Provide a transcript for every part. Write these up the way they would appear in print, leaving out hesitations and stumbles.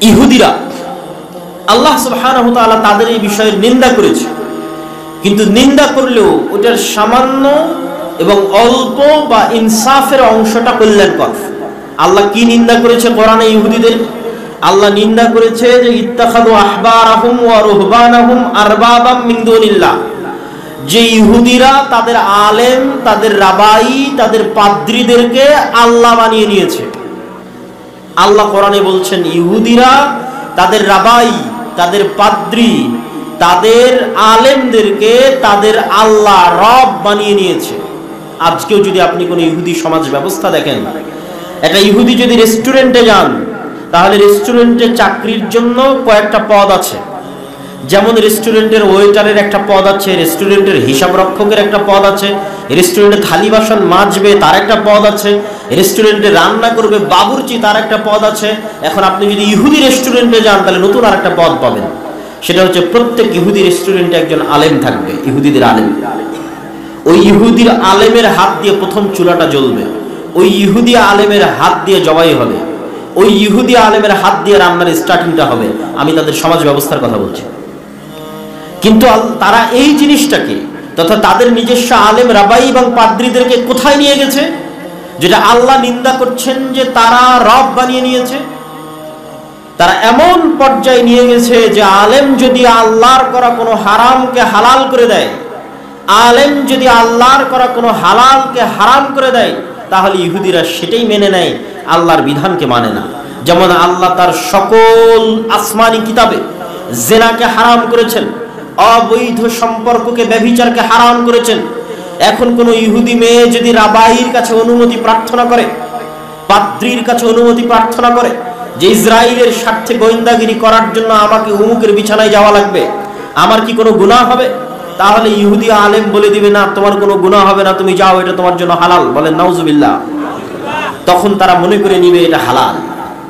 ইহুদিরা আল্লাহ সুবহানাহু ওয়া তাআলা তাদের এই বিষয়ের নিন্দা করেছে, কিন্তু নিন্দা করলেও ওটার সামান্য এবং অল্প বা ইনসাফের অংশটা কল্যাণকর। আল্লাহ কি নিন্দা করেছে কোরআনে ইহুদিদের? আল্লাহ নিন্দা করেছে যে ইত্তাখাযু আহবারাহুম ওয়া রুহবানাহুম আরবাবাম মিন দুনিল্লাহ, যে ইহুদিরা তাদের আলেম, তাদের রাবাই, তাদের পাদ্রীদেরকে আল্লাহ বানিয়ে নিয়েছে। আল্লাহ কোরআনে বলছেন ইহুদিরা তাদের রাবাই, তাদের পাদ্রী, তাদের আলেমদেরকে তাদের আল্লাহ রব বানিয়ে নিয়েছে। আজকেও যদি আপনি কোনো ইহুদি সমাজ ব্যবস্থা দেখেন, একটা ইহুদি যদি রেস্টুরেন্টে যান, তাহলে রেস্টুরেন্টে চাকরির জন্য কয়েকটা পদ আছে। যেমন রেস্টুরেন্টের ওয়েটারের একটা পদ আছে, রেস্টুরেন্টের হিসাব রক্ষকের একটা পদ আছে, রেস্টুরেন্টে থালি বাসন মাজবে তার একটা পদ আছে, রেস্টুরেন্টে রান্না করবে বাবুর্চি তার একটা পদ আছে। এখন আপনি যদি ইহুদি রেস্টুরেন্টে যান তাহলে নতুন আর একটা পদ পাবেন, সেটা হচ্ছে প্রত্যেক ইহুদি রেস্টুরেন্টে একজন আলেম থাকবে, ইহুদিদের আলেম। ওই ইহুদির আলেমের হাত দিয়ে প্রথম চুলাটা জ্বলবে, ওই ইহুদি আলেমের হাত দিয়ে জবাই হবে, ওই ইহুদি আলেমের হাত দিয়ে রান্নার স্টার্টিংটা হবে। আমি তাদের সমাজ ব্যবস্থার কথা বলছি। কিন্তু তারা এই জিনিসটাকে তথা তাদের নিজস্ব আলেম, রাবাই এবং পাদ্রীদেরকে কোথায় নিয়ে গেছে? যেটা আল্লাহ নিন্দা করছেন যে তারা রব বানিয়ে নিয়েছে। তারা এমন পর্যায়ে নিয়ে গেছে যে আলেম যদি আল্লাহর করা কোনো হারামকে হালাল করে দেয়, আলেম যদি আল্লাহর করা কোনো হালালকে হারাম করে দেয়, তাহলে ইহুদিরা সেটাই মেনে নেয়, আল্লাহর বিধানকে মানে না। যেমন আল্লাহ তার সকল আসমানি কিতাবে জেনাকে হারাম করেছেন, অবৈধ সম্পর্ককে, ব্যভিচারকে হারাম করেছেন। এখন কোনো ইহুদি মেয়ে যদি রাবাইর কাছে অনুমতি প্রার্থনা করে, পাদ্রীর কাছে অনুমতি প্রার্থনা করে যে ইসরায়েলের স্বার্থে গোয়েন্দাগিরি করার জন্য আমাকে অমুকের বিছানায় যাওয়া লাগবে, আমার কি কোনো গুনাহ হবে? তাহলে ইহুদি আলেম বলে দিবে না, তোমার কোনো গুনাহ হবে না, তুমি যাও, এটা তোমার জন্য হালাল। বলেন নাউজুবিল্লাহ। তখন তারা মনে করে নিবে এটা হালাল।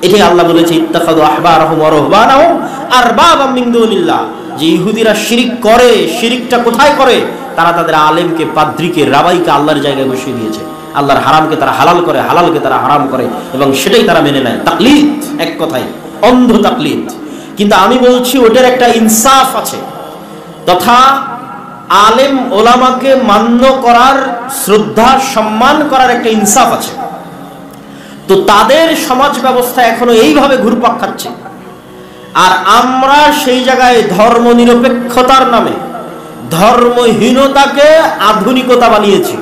এটাই আল্লাহ বলেছে ইত্তাখাযু আহবারাহুম ওয়া রুহবানাহুম আরবাবাম মিন দুনিল্লাহ, যে ইহুদিরা শিরিক করে। শিরিকটা কোথায় করে? তারা তাদের আলেমকে, পাদ্রীকে, রাবাইকে আল্লাহর জায়গায় বসিয়ে দিয়েছে। আল্লাহর হারামকে তারা হালাল করে, হালালকে তারা হারাম করে, এবং সেটাই তারা মেনে নেয়। তাকলিদ, এক কথায় অন্ধ তাকলিদ। কিন্তু আমি বলছি ওটার একটা ইনসাফ আছে, তথা আলেম ওলামাকে মান্য করার, শ্রদ্ধা সম্মান করার একটা ইনসাফ আছে। তো তাদের সমাজ ব্যবস্থা এখনো এইভাবে ঘুরপাক খাচ্ছে, আর আমরা সেই জায়গায় ধর্ম নিরপেক্ষতার নামে ধর্মহীনতাকে আধুনিকতা বানিয়েছি।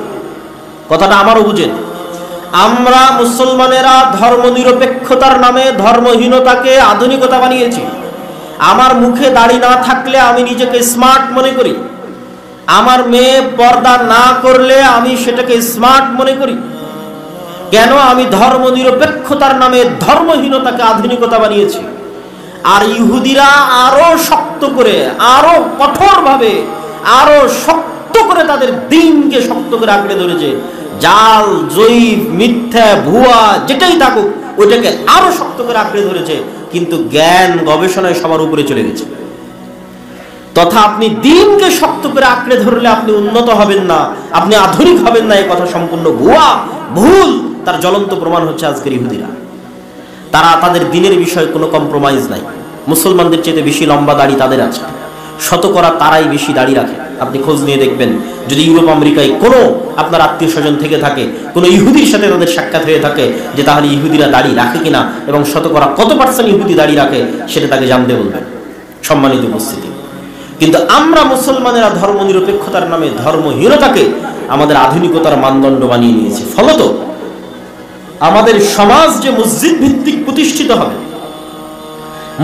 কথাটা আমারও বুঝেন। আমরা মুসলমানেরা ধর্ম নিরপেক্ষতার নামে ধর্মহীনতাকে আধুনিকতা বানিয়েছি। আমার মুখে দাড়ি না থাকলে আমি নিজেকে স্মার্ট মনে করি, আমার মেয়ে পর্দা না করলে আমি সেটাকে স্মার্ট মনে করি। কেন? আমি ধর্ম নিরপেক্ষতার নামে ধর্মহীনতাকে আধুনিকতা বানিয়েছি। আর ইহুদিরা আরো শক্ত করে, আরো কঠোরভাবে, আরো শক্ত করে তাদের দ্বীনকে শক্ত করে আঁকড়ে ধরেছে। জাল, জয়ীফ, মিথ্যা, ভুয়া যেটাই থাকুক, ওইটাকে আরো শক্ত করে আঁকড়ে ধরেছে। কিন্তু জ্ঞান গবেষণায় সবার উপরে চলে গেছে। তথা আপনি দ্বীনকে শক্ত করে আঁকড়ে ধরলে আপনি উন্নত হবেন না, আপনি আধুনিক হবেন না, এই কথা সম্পূর্ণ ভুয়া, ভুল। তার জ্বলন্ত প্রমাণ হচ্ছে আজকের ইহুদিরা। তারা তাদের দ্বীনের বিষয়ে কোনো কম্প্রোমাইজ নাই। মুসলমানদের চেয়ে বেশি লম্বা দাড়ি তাদের আছে, শতকরা তারাই বেশি দাড়ি রাখে। আপনি খোঁজ নিয়ে দেখবেন, যদি ইউরোপ আমেরিকায় কোনো আপনার আত্মীয় স্বজন থেকে থাকে, কোনো ইহুদির সাথে তাদের সাক্ষাৎ হয়ে থাকে, যে তাহলে ইহুদিরা দাড়ি রাখে কিনা এবং শতকরা কত পার্সেন্ট ইহুদি দাড়ি রাখে, সেটা তাকে জানতে বলবেন। সম্মানিত উপস্থিতি, কিন্তু আমরা মুসলমানেরা ধর্ম নিরপেক্ষতার নামে ধর্মহীনতাকে আমাদের আধুনিকতার মানদণ্ড বানিয়ে নিয়েছি। ফলত আমাদের সমাজ যে মসজিদ ভিত্তিক প্রতিষ্ঠিত হবে,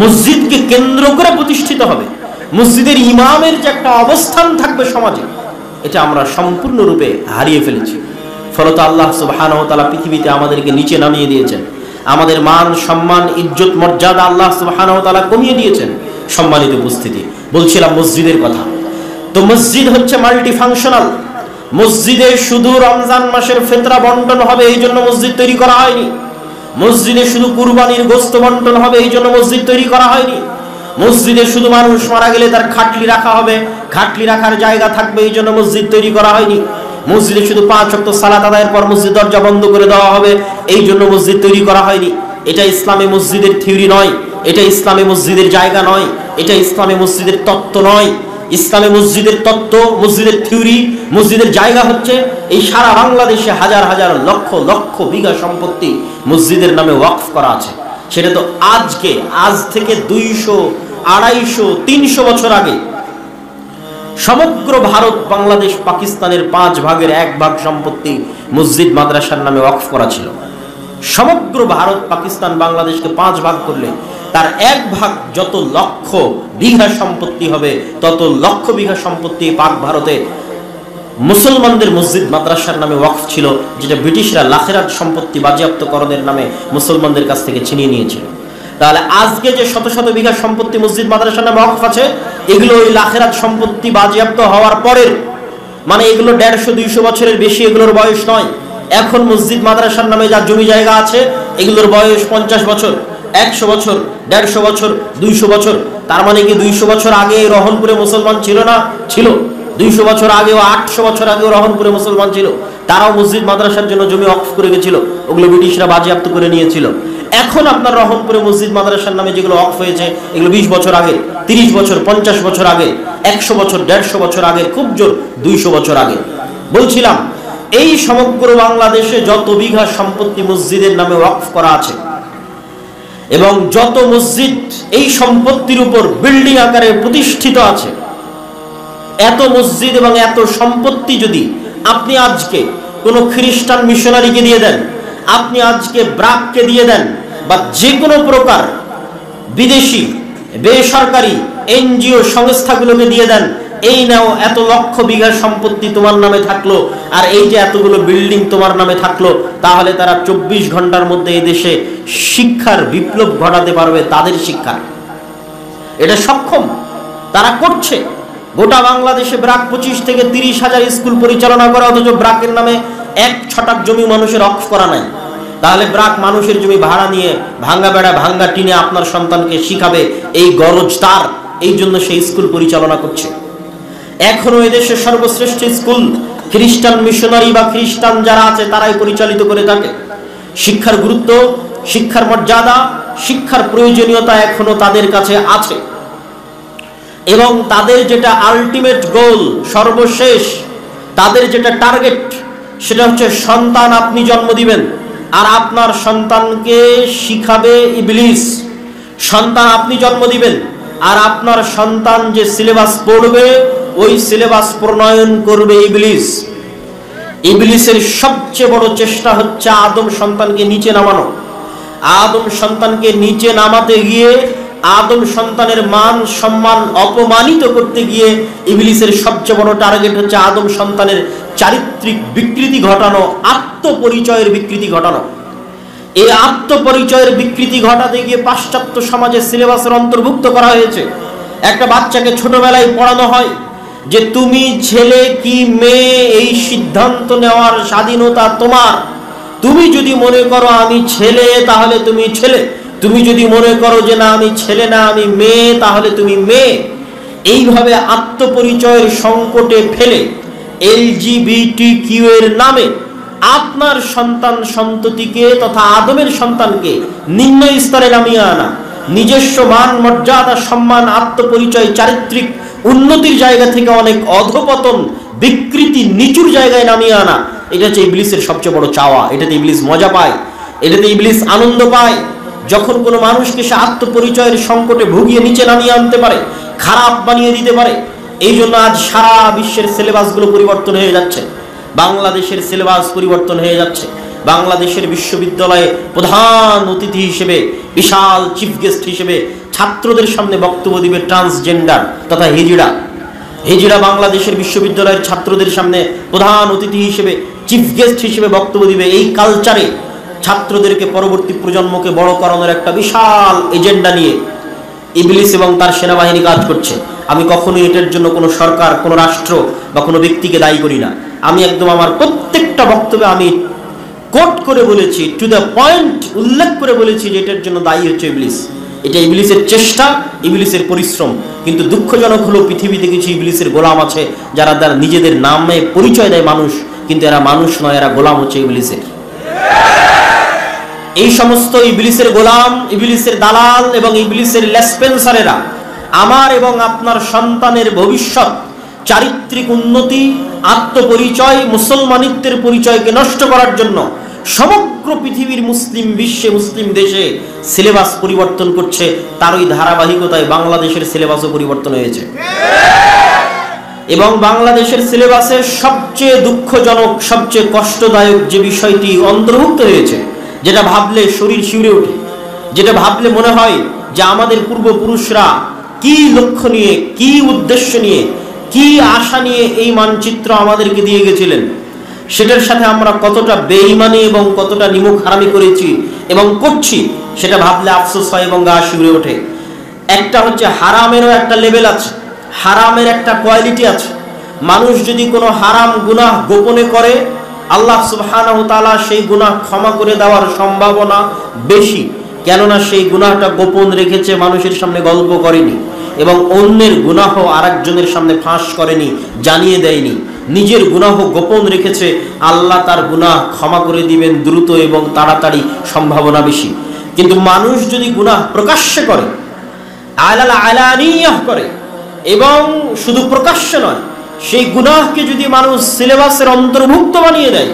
মসজিদকে কেন্দ্র করে প্রতিষ্ঠিত হবে, মসজিদের ইমামের যে একটা অবস্থান থাকবে সমাজে, এটা আমরা সম্পূর্ণরূপে হারিয়ে ফেলেছি। ফলত আল্লাহ সুবহানাহু ওয়া তাআলা পৃথিবীতে আমাদেরকে নিচে নামিয়ে দিয়েছেন। আমাদের মান, সম্মান, ইজ্জত, মর্যাদা আল্লাহ সুবহানাহু ওয়া তাআলা কমিয়ে দিয়েছেন। সম্মানিত উপস্থিতি, বলছিলাম মসজিদের কথা। তো মসজিদ হচ্ছে মাল্টি ফাংশনাল। মসজিদে শুধু রমজান মাসের ফিতরা বন্টন হবে এই জন্য মসজিদ তৈরি করা হয়নি। মসজিদে শুধু কুরবানির গোশত বন্টন হবে এই জন্য মসজিদ তৈরি করা হয়নি। মসজিদে শুধু মানুষ মারা গেলে তার খাটলি রাখা হবে, খাটলি রাখার জায়গা থাকবে এই জন্য মসজিদ তৈরি করা হয়নি। মসজিদে শুধু 5 ওয়াক্ত সালাত আদায়ের পর মসজিদ দরজা বন্ধ করে দেওয়া হবে এই জন্য মসজিদ তৈরি করা হয়নি। এটা ইসলামে মসজিদের থিওরি নয়, এটা ইসলামী মসজিদের জায়গা নয়, এটা ইসলামী মসজিদের তত্ত্ব নয়। ইসলামী মসজিদের তত্ত্ব, মসজিদের থিওরি, মসজিদের জায়গা হচ্ছে এই সারা বাংলাদেশে হাজার হাজার লক্ষ লক্ষ বিঘা সম্পত্তি মসজিদের নামে ওয়াকফ করা আছে। সেটা তো আজ থেকে 200, 250, 300 বছর আগে সমগ্র ভারত, বাংলাদেশ, পাকিস্তানের 5 ভাগের 1 ভাগ সম্পত্তি মসজিদ মাদ্রাসার নামে ওয়াকফ করা ছিল। সমগ্র ভারত, পাকিস্তান, বাংলাদেশকে 5 ভাগ করলে তার 1 ভাগ যত লক্ষ বিঘা সম্পত্তি হবে, তত লক্ষ বিঘা সম্পত্তি পাক ভারতে মুসলমানদের মসজিদ মাদ্রাসার নামে ওয়াকফ ছিল, যেটা ব্রিটিশরা লাখেরাত সম্পত্তি বাজেয়াপ্তকরণের নামে মুসলমানদের কাছ থেকে ছিনিয়ে নিয়েছিল। তাহলে আজকে যে শত শত বিঘা সম্পত্তি মসজিদ মাদ্রাসার নামে ওয়াকফ আছে, এগুলো ওই লাখেরাত সম্পত্তি বাজেয়াপ্ত হওয়ার পরের, মানে এগুলো 150-200 বছরের বেশি এগুলোর বয়স নয়। এখন মসজিদ মাদ্রাসার নামে যা জমি জায়গা আছে, এগুলোর বয়স 50 বছর, 100 বছর, 150 বছর, 200 বছর। তার মানে কি 200 বছর আগে রহনপুরে মুসলমান ছিল না? ছিল। 200 বছর আগেও, 800 বছর আগেও রহনপুরে মুসলমান ছিল। তারাও মসজিদ মাদ্রাসার জন্য জমি ওয়াকফ করে গেছিল, ওগুলো ব্রিটিশরা বাজেয়াপ্ত করে নিয়েছিল। এখন আপনার রহনপুরে মসজিদ মাদ্রাসার নামে যেগুলো ওয়াকফ হয়েছে, এগুলো 20 বছর আগে, 30 বছর, 50 বছর আগে, 100 বছর, 150 বছর আগে, খুব জোর 200 বছর আগে। বলছিলাম, এই সমগ্র বাংলাদেশে যত বিঘা সম্পত্তি মসজিদের নামে ওয়াকফ করা আছে এবং যত মসজিদ এই সম্পত্তির উপর বিল্ডিং আকারে প্রতিষ্ঠিত আছে, এত মসজিদ এবং এত সম্পত্তি যদি আপনি আজকে কোনো খ্রিস্টান মিশনারিকে দিয়ে দেন, আপনি আজকে ব্রাককে দিয়ে দেন, বা যে কোনো প্রকার বিদেশি বেসরকারি এনজিও সংস্থাগুলোকে দিয়ে দেন, এই নাও এত লক্ষ বিঘা সম্পত্তি তোমার নামে থাকলো, আর এই যে এতগুলো বিল্ডিং তোমার নামে থাকলো, তাহলে তারা 24 ঘন্টার মধ্যে এই দেশে শিক্ষার বিপ্লব ঘটাতে পারবে। তাদের শিক্ষা এটা সক্ষম, তারা করছে। গোটা বাংলাদেশে ব্রাক 25 থেকে 30 হাজার স্কুল পরিচালনা করে, অথচ ব্রাকের নামে 1 ছটাক জমি মানুষের ওয়াকফ করা নাই। তাহলে ব্রাক মানুষের জমি ভাড়া নিয়ে ভাঙ্গা বেড়া ভাঙ্গা টিনে আপনার সন্তানকে শিখাবে, এই গরজ তার, এই জন্য সেই স্কুল পরিচালনা করছে। এখনো এদেশের সর্বশ্রেষ্ঠ স্কুল খ্রিস্টান মিশনারি বা খ্রিস্টান যারা আছে তারাই পরিচালিত করে থাকে। শিক্ষার গুরুত্ব, শিক্ষার মর্যাদা, শিক্ষার প্রয়োজনীয়তা এখনো তাদের কাছে আছে, এবং তাদের যেটা আলটিমেট গোল, সর্বশেষ তাদের যেটা টার্গেট, সেটা হচ্ছে সন্তান আপনি জন্ম দিবেন আর আপনার সন্তানকে শিখাবে ইবলিস। সন্তান আপনি জন্ম দিবেন আর আপনার সন্তান যে সিলেবাস পড়বে, ওই সিলেবাস প্রণয়ন করবে ইবলিস। ইবলিসের সবচেয়ে বড় চেষ্টা হচ্ছে আদম সন্তানকে নিচে নামানো। আদম সন্তানকে নিচে নামাতে গিয়ে, আদম সন্তানের মান সম্মান অপমানিত করতে গিয়ে ইবলিসের সবচেয়ে বড় টার্গেট হচ্ছে আদম সন্তানের চারিত্রিক বিকৃতি ঘটানো, আত্মপরিচয়ের বিকৃতি ঘটানো। এই আত্মপরিচয়ের বিকৃতি ঘটাতে গিয়ে পাশ্চাত্য সমাজের সিলেবাসের অন্তর্ভুক্ত করা হয়েছে। একটা বাচ্চাকে ছোটবেলায় পড়ানো হয় যে তুমি ছেলে কি মেয়ে এই সিদ্ধান্ত নেওয়ার স্বাধীনতা তোমার। তুমি যদি মনে করো আমি ছেলে, তাহলে তুমি ছেলে। তুমি যদি মনে করো যে না আমি ছেলে না আমি মেয়ে, তাহলে তুমি মেয়ে। এইভাবে আত্মপরিচয়ের সংকটে ফেলে LGBTQ এর নামে আপনার সন্তান সন্ততিকে তথা আদমের সন্তানকে নিম্ন স্তরে নামিয়ে আনা, নিজস্ব মান মর্যাদা সম্মান আত্মপরিচয় চারিত্রিক উন্নতির জায়গা থেকে অনেক অধপতন বিকৃতি নিচুর জায়গায় নামিয়ে আনা, এটা হচ্ছে ইবলিসের সবচেয়ে বড় চাওয়া। এটাতে ইবলিস মজা পায়, এটাতে ইবলিস আনন্দ পায়। যখন কোনো মানুষকে সে আত্মপরিচয়ের সংকটে ভুগিয়ে নিচে নামিয়ে আনতে পারে, খারাপ বানিয়ে দিতে পারে। এই জন্য আজ সারা বিশ্বের সিলেবাসগুলো পরিবর্তন হয়ে যাচ্ছে, বাংলাদেশের সিলেবাস পরিবর্তন হয়ে যাচ্ছে। বাংলাদেশের বিশ্ববিদ্যালয়ে প্রধান অতিথি হিসেবে, বিশাল চিফ গেস্ট হিসেবে ছাত্রদের সামনে বক্তব্য দিবে ট্রান্সজেন্ডার তথা হিজড়া। হিজড়া বাংলাদেশের বিশ্ববিদ্যালয়ের ছাত্রদের সামনে প্রধান অতিথি হিসেবে, চিফ গেস্ট হিসেবে বক্তব্য দিবে। এই কালচারে ছাত্রদেরকে, পরবর্তী প্রজন্মকে বড় করানোর একটা বিশাল এজেন্ডা নিয়ে ইবলিস এবং তার সেনাবাহিনী কাজ করছে। আমি কখনোই এটার জন্য কোনো সরকার, কোনো রাষ্ট্র বা কোনো ব্যক্তিকে দায়ী করি না। আমি একদম আমার প্রত্যেকটা বক্তব্যে আমি কোট করে বলেছি, টু দ্য পয়েন্ট উল্লেখ করে বলেছি যে এটার জন্য দায়ী হচ্ছে ইবলিস। এটা ইবলিসের চেষ্টা, ইবলিসের পরিশ্রম। কিন্তু দুঃখজনক হলো পৃথিবীতে কিছু ইবলিসের গোলাম আছে যারা তার নিজেদের নামে পরিচয় দেয় মানুষ, কিন্তু এরা মানুষ নয়, এরা গোলাম হচ্ছে ইবলিসের। এই সমস্ত ইবলিসের গোলাম, ইবলিসের দালাল এবং ইবলিসের লেসপেন্সারেরা আমার এবং আপনার সন্তানের ভবিষ্যৎ, চারিত্রিক উন্নতি, আত্মপরিচয়, মুসলমানিত্বের পরিচয়কে নষ্ট করার জন্য সমগ্র পৃথিবীর মুসলিম বিশ্বে, মুসলিম দেশে সিলেবাস পরিবর্তন করছে। তারই ধারাবাহিকতায় বাংলাদেশের সিলেবাসও পরিবর্তন হয়েছে। এবং বাংলাদেশের সিলেবাসে সবচেয়ে দুঃখজনক, সবচেয়ে কষ্টদায়ক যে বিষয়টি অন্তর্ভুক্ত হয়েছে, যেটা ভাবলে শরীর শিউরে ওঠে, যেটা ভাবলে মনে হয় যে আমাদের পূর্বপুরুষরা কি লক্ষ্য নিয়ে, কি উদ্দেশ্য নিয়ে, কি আশা নিয়ে এই মানচিত্র আমাদেরকে দিয়ে গেছিলেন, সেটার সাথে আমরা কতটা বেঈমানি এবং কতটা নিমুখ হারামি করেছি এবং করছি, সেটা ভাবলে আফসোস হয় এবং গা শিউরে ওঠে। একটা হচ্ছে হারামেরও একটা লেভেল আছে, হারামের একটা কোয়ালিটি আছে। মানুষ যদি কোনো হারাম গুনাহ গোপনে করে, আল্লাহ সুবহানাহু ওয়া তাআলা সেই গুনাহ ক্ষমা করে দেওয়ার সম্ভাবনা বেশি, কেননা সেই গুনাহটা গোপন রেখেছে, মানুষের সামনে গল্প করেনি এবং অন্যের গুনাহ আরেকজনের সামনে ফাঁস করেনি, জানিয়ে দেয়নি। নিজের গুনাহ গোপন রেখেছে, আল্লাহ তার গুনাহ ক্ষমা করে দিবেন দ্রুত এবং তাড়াতাড়ি, সম্ভাবনা বেশি। কিন্তু মানুষ যদি গুনাহ প্রকাশ্যে করে, আলানিয়াহ করে, এবং শুধু প্রকাশ্যে নয়, সেই গুনাহকে যদি মানুষ সিলেবাসের অন্তর্ভুক্ত বানিয়ে দেয়,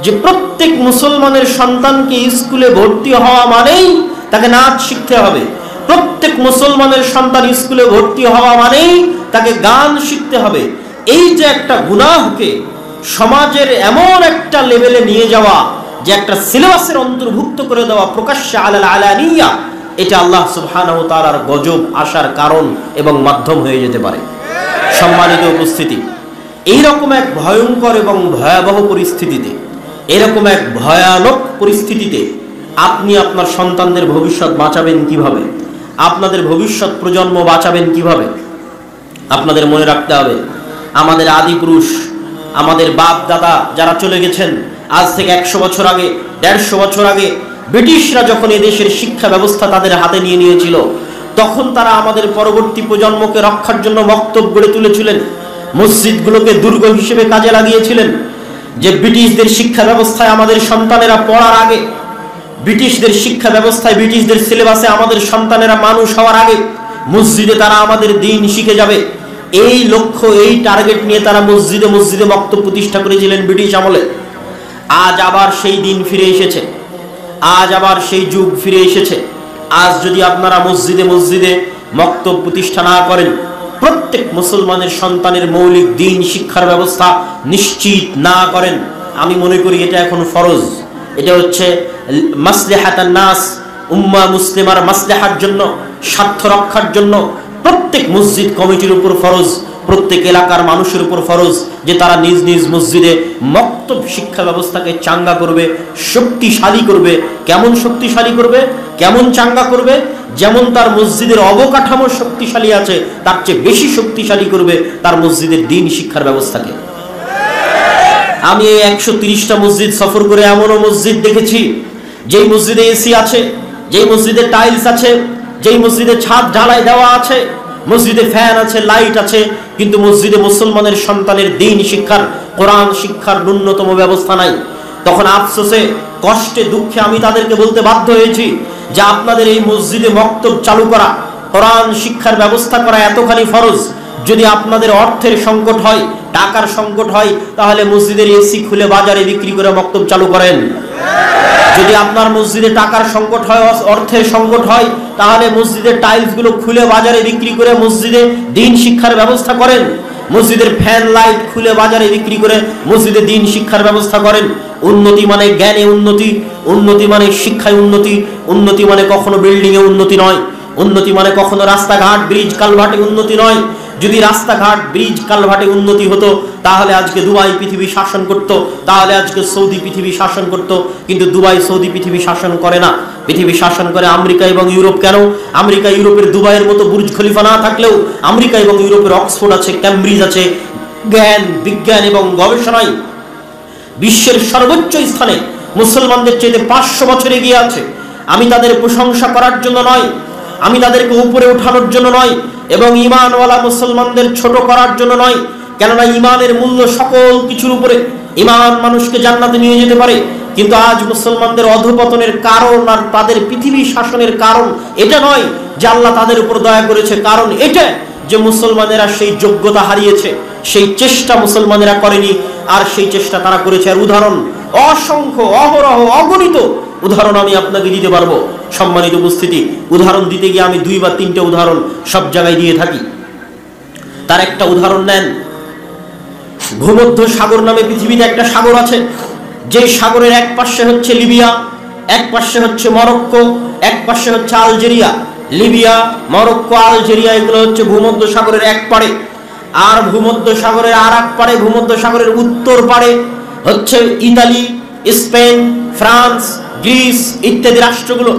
যে প্রত্যেক মুসলমানের সন্তানকে স্কুলে ভর্তি হওয়া মানেই তাকে নাচ শিখতে হবে, প্রত্যেক মুসলমানের সন্তান স্কুলে ভর্তি হওয়া মানেই তাকে গান শিখতে হবে, এই যে একটা গুনাহকে সমাজের এমন একটা লেভেলে নিয়ে যাওয়া, যে একটা সিলেবাসের অন্তর্ভুক্ত করে দেওয়া প্রকাশ্যে আলানিয়া, এটা আল্লাহ সুবহানাহু ওয়া তাআলার গজব আসার কারণ এবং মাধ্যম হয়ে যেতে পারে। সম্মানিত উপস্থিতি, এইরকম এক ভয়ঙ্কর এবং ভয়াবহ পরিস্থিতিতে, এরকম এক ভয়ানক পরিস্থিতিতে আপনি আপনার সন্তানদের ভবিষ্যৎ বাঁচাবেন কিভাবে? আপনাদের ভবিষ্যৎ প্রজন্ম বাঁচাবেন কিভাবে? আপনাদের মনে রাখতে হবে, আমাদের আদি পুরুষ, আমাদের বাপ দাদা যারা চলে গেছেন আজ থেকে 100 বছর আগে, 150 বছর আগে, ব্রিটিশরা যখন এদেশের শিক্ষা ব্যবস্থা তাদের হাতে নিয়ে নিয়েছিল, তখন তারা আমাদের পরবর্তী প্রজন্মকে রক্ষার জন্য মক্তব গড়ে তুলেছিলেন, মসজিদগুলোকে দুর্গ হিসেবে কাজে লাগিয়েছিলেন। যে ব্রিটিশদের শিক্ষা ব্যবস্থায় আমাদের সন্তানেরা পড়ার আগে, ব্রিটিশদের শিক্ষা ব্যবস্থায়, ব্রিটিশদের সিলেবাসে আমাদের সন্তানেরা মানুষ হওয়ার আগে মসজিদে তারা আমাদের দ্বীন শিখে যাবে, এই লক্ষ্য, এই টার্গেট নিয়ে তারা মসজিদে মসজিদে মক্তব প্রতিষ্ঠা করেছিলেন ব্রিটিশ আমলে। আজ আবার সেই দিন ফিরে এসেছে, আজ আবার সেই যুগ ফিরে এসেছে। আজ যদি আপনারা মসজিদে মসজিদে মক্তব প্রতিষ্ঠা না করেন, প্রত্যেক মুসলমানের সন্তানের মৌলিক দ্বীন শিক্ষার ব্যবস্থা নিশ্চিত না করেন, আমি মনে করি এটা এখন ফরজ। এটা হচ্ছে মাসলিহাতান নাস, উম্মাহ মুসলিমার মাসলিহার জন্য, স্বার্থ রক্ষার জন্য প্রত্যেক মসজিদ কমিটির উপর ফরজ, প্রত্যেক এলাকার মানুষের উপর ফরজ যে তারা নিজ নিজ মসজিদে মক্তব শিক্ষা ব্যবস্থাকে চাঙ্গা করবে, শক্তিশালী করবে। কেমন শক্তিশালী করবে, কেমন চাঙ্গা করবে? যেমন তার মসজিদের অবকাঠামো শক্তিশালী আছে, তার চেয়ে বেশি শক্তিশালী করবে তার মসজিদের দ্বীন শিক্ষার ব্যবস্থাকে। আমি এই 130টা মসজিদ সফর করে এমনও মসজিদ দেখেছি যেই মসজিদে এসি আছে, যেই মসজিদে টাইলস আছে, যেই মসজিদে ছাদ ঢালাই দেওয়া আছে, মসজিদে ফ্যান আছে, লাইট আছে, কিন্তু মসজিদে মুসলমানের সন্তানের দ্বীন শিক্ষার, কোরআন শিক্ষার ন্যূনতম ব্যবস্থা নাই। তখন আফসোসে, কষ্টে, দুঃখে আমি তাদেরকে বলতে বাধ্য হয়েছি যে আপনাদের এই মসজিদে মক্তব চালু করা, কোরআন শিক্ষার ব্যবস্থা করা এতখানি ফরজ। যদি আপনাদের অর্থের সংকট হয়, টাকার সংকট হয়, তাহলে মসজিদের এসি খুলে বাজারে বিক্রি করে মক্তব চালু করেন। যদি আপনার মসজিদে টাকার সংকট হয়, অর্থের সংকট হয়, তাহলে মসজিদের টাইলস গুলো খুলে বাজারে বিক্রি করে মসজিদে দ্বীন শিক্ষার ব্যবস্থা করেন। মসজিদের ফ্যান লাইট খুলে বাজারে বিক্রি করে মসজিদে দ্বীন শিক্ষার ব্যবস্থা করেন। উন্নতি মানে জ্ঞানে উন্নতি, উন্নতি মানে শিক্ষায় উন্নতি, উন্নতি মানে কখনো বিল্ডিং এ উন্নতি নয়, উন্নতি মানে কখনো রাস্তাঘাট, ব্রিজ, কালভার্টে উন্নতি নয়। যদি রাস্তাঘাট, ব্রিজ, কালভার্টে উন্নতি হতো, তাহলে আজকে দুবাই পৃথিবী শাসন করত, তাহলে আজকে সৌদি পৃথিবী শাসন করত। কিন্তু দুবাই, সৌদি পৃথিবী শাসন করে না, পৃথিবী শাসন করে আমেরিকা এবং ইউরোপ। কেন? আমেরিকা ইউরোপের দুবাইয়ের মতো বুর্জ খলিফা না থাকলেও আমেরিকা এবং ইউরোপের অক্সফোর্ড আছে, ক্যামব্রিজ আছে, জ্ঞান, বিজ্ঞান এবং গবেষণায় বিশ্বের সর্বোচ্চ স্থানে মুসলমানদের চাইতে 500 বছর এগিয়ে আছে। আমি তাদের প্রশংসা করার জন্য নয়, আমি তাদেরকে উপরে ওঠানোর জন্য নয়, এবং ঈমানওয়ালা মুসলমানদের ছোট করার জন্য নয়, কেননা ঈমানের মূল্য সকল কিছুর উপরে। ঈমান মানুষকে জান্নাতে নিয়ে যেতে পারে, কিন্তু আজ মুসলমানদের অধঃপতনের কারণ আর তাদের পৃথিবী শাসনের কারণ এটা নয় যে আল্লাহ তাদের উপর দয়া করেছে, কারণ এটা যে মুসলমানেরা সেই যোগ্যতা হারিয়েছে, সেই চেষ্টা মুসলমানেরা করেনি, আর সেই চেষ্টা তারা করেছে। আর উদাহরণ অসংখ্য, অহরহ, অগণিত উদাহরণ আমি আপনাকে দিতে পারবো। সম্মানিত উপস্থিতি, উদাহরণ দিতে গিয়ে আমি 2 বা 3টে উদাহরণ সব জায়গায় দিয়ে থাকি। তার একটা উদাহরণ নেন, ভূমধ্য সাগর নামে পৃথিবীতে একটা সাগর আছে, যে সাগরের এক পাশে হচ্ছে লিবিয়া, এক পাশে হচ্ছে মরক্কো, এক পাশে হচ্ছে আলজেরিয়া। লিবিয়া, মরক্কো, আলজেরিয়া এগুলো হচ্ছে ভূমধ্য সাগরের এক পাড়ে। আর ভূমধ্য সাগরের আর এক পাড়ে, ভূমধ্য সাগরের উত্তর পাড়ে হচ্ছে ইতালি, স্পেন, ফ্রান্স, গ্রিস ইত্যাদি রাষ্ট্রগুলো।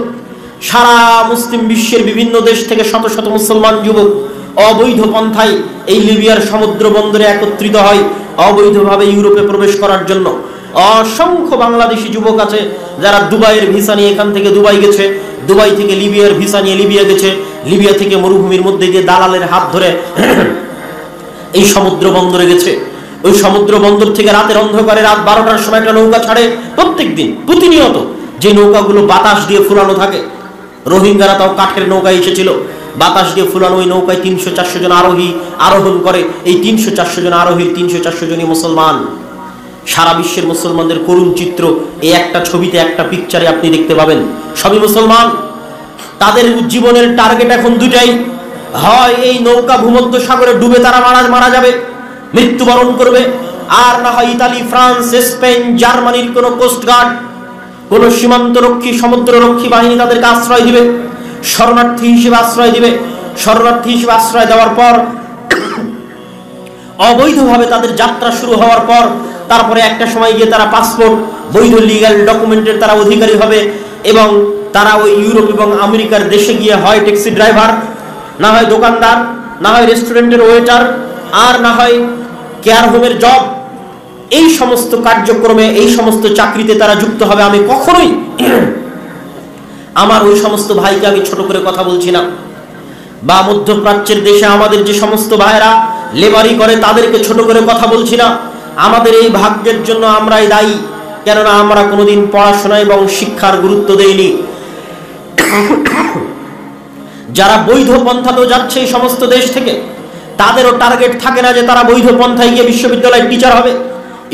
সারা মুসলিম বিশ্বের বিভিন্ন দেশ থেকে শত শত মুসলমান যুবক অবৈধ পন্থায় এই লিবিয়ার সমুদ্র বন্দরে একত্রিত হয় অবৈধভাবে ইউরোপে প্রবেশ করার জন্য। অসংখ্য বাংলাদেশি যুবক আছে যারা দুবাইয়ের ভিসা নিয়ে এখান থেকে দুবাই গেছে, দুবাই থেকে লিবিয়ার ভিসা নিয়ে লিবিয়া গেছে, লিবিয়া থেকে মরুভূমির মধ্যে দিয়ে দালালের হাত ধরে এই সমুদ্র বন্দরে গেছে। ওই সমুদ্র বন্দর থেকে রাতের অন্ধকারে রাত 12টার সময় একটা নৌকা ছাড়ে প্রত্যেক দিন, প্রতিনিয়ত, যে নৌকাগুলো বাতাস দিয়ে ফুলানো থাকে। রোহিঙ্গারা তাও কাঠের নৌকায় এসেছিল, বাতাস দিয়ে ফুলানো ওই নৌকায় 300-400 জন আরোহী আরোহণ করে। এই 300-400 জন আরোহীর 300-400 জনই মুসলমান। সারা বিশ্বের মুসলমানদের করুণ চিত্র এই একটা ছবিতে, একটা পিকচারে আপনি দেখতে পাবেন, সবই মুসলমান। তাদের জীবনের টার্গেট এখন দুটাই, হয় এই নৌকা ভূমধ্য সাগরে ডুবে তারা মারা যাবে, মৃত্যুবরণ করবে, আর না হয় ইতালি, ফ্রান্স, স্পেন, জার্মানির কোন কোস্টগার্ড, কোন সীমান্ত রক্ষী, সমুদ্র রক্ষী বাহিনী তাদেরকে আশ্রয় দিবে, শরণার্থী হিসেবে আশ্রয় দিবে। শরণার্থী হিসেবে আশ্রয় দেওয়ার পর অবৈধভাবে তাদের যাত্রা শুরু হওয়ার পর তারপরে একটা সময় গিয়ে তারা পাসপোর্ট, বৈধ লিগ্যাল ডকুমেন্টের তারা অধিকারী হবে, এবং তারা ওই ইউরোপ এবং আমেরিকার দেশে গিয়ে হয় ট্যাক্সি ড্রাইভার, না হয় দোকানদার, না হয় রেস্টুরেন্টের ওয়েটার, আর না হয় কেয়ার হোমের জব। এই সমস্ত কার্যক্রমে, এই সমস্ত চাকরিতে তারা যুক্ত হবে। আমি কখনোই আমার ওই সমস্ত ভাইকে আমি ছোট করে কথা বলছি না, বা মধ্যপ্রাচ্যের দেশে আমাদের যে সমস্ত ভাইরা লেবারি করে তাদেরকে ছোট করে কথা বলছি না। আমাদের এই ভাগ্যের জন্য আমরাই দায়ী, কেননা আমরা কোনোদিন পড়াশোনা এবং শিক্ষার গুরুত্ব দেইনি। যারা বৈধ পন্থাতেও যাচ্ছে এই সমস্ত দেশ থেকে, তাদেরও টার্গেট থাকে না যে তারা বৈধ পন্থায় গিয়ে বিশ্ববিদ্যালয়ের টিচার হবে,